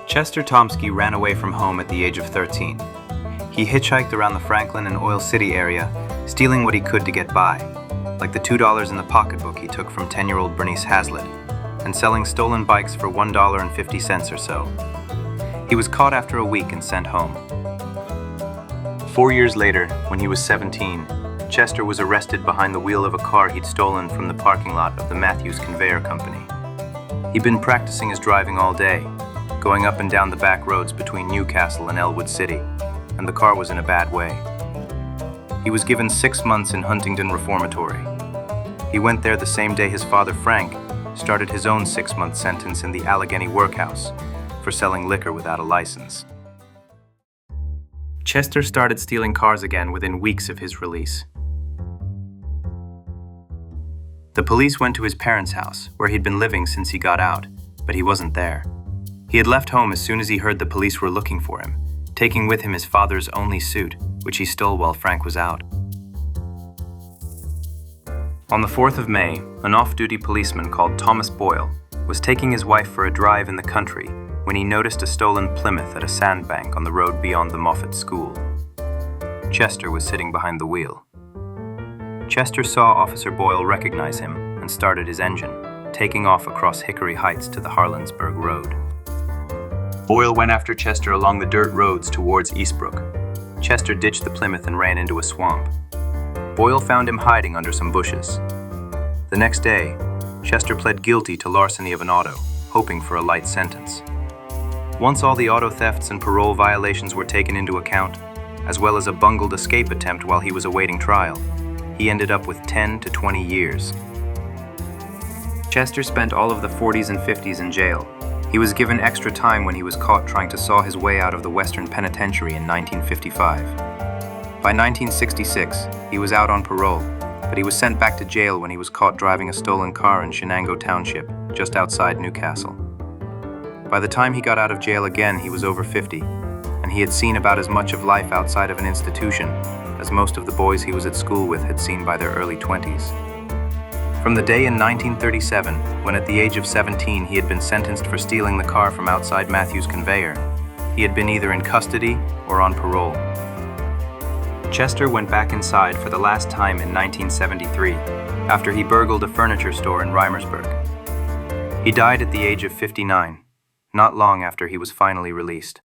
Chester Tomski ran away from home at the age of 13. He hitchhiked around the Franklin and Oil City area, stealing what he could to get by, like the $2 in the pocketbook he took from 10-year-old Bernice Hazlitt, and selling stolen bikes for $1.50 or so. He was caught after a week and sent home. 4 years later, when he was 17, Chester was arrested behind the wheel of a car he'd stolen from the parking lot of the Matthews Conveyor Company. He'd been practicing his driving all day, going up and down the back roads between Newcastle and Elwood City, and the car was in a bad way. He was given 6 months in Huntingdon Reformatory. He went there the same day his father, Frank, started his own 6-month sentence in the Allegheny Workhouse for selling liquor without a license. Chester started stealing cars again within weeks of his release. The police went to his parents' house, where he'd been living since he got out, but he wasn't there. He had left home as soon as he heard the police were looking for him, taking with him his father's only suit, which he stole while Frank was out. On the 4th of May, an off-duty policeman called Thomas Boyle was taking his wife for a drive in the country when he noticed a stolen Plymouth at a sandbank on the road beyond the Moffat School. Chester was sitting behind the wheel. Chester saw Officer Boyle recognize him and started his engine, taking off across Hickory Heights to the Harlansburg Road. Boyle went after Chester along the dirt roads towards Eastbrook. Chester ditched the Plymouth and ran into a swamp. Boyle found him hiding under some bushes. The next day, Chester pled guilty to larceny of an auto, hoping for a light sentence. Once all the auto thefts and parole violations were taken into account, as well as a bungled escape attempt while he was awaiting trial, he ended up with 10 to 20 years. Chester spent all of the 40s and 50s in jail. He was given extra time when he was caught trying to saw his way out of the Western Penitentiary in 1955. By 1966, he was out on parole, but he was sent back to jail when he was caught driving a stolen car in Shenango Township, just outside Newcastle. By the time he got out of jail again, he was over 50, and he had seen about as much of life outside of an institution as most of the boys he was at school with had seen by their early 20s. From the day in 1937, when at the age of 17 he had been sentenced for stealing the car from outside Matthews Conveyor, he had been either in custody or on parole. Chester went back inside for the last time in 1973, after he burgled a furniture store in Reimersburg. He died at the age of 59, not long after he was finally released.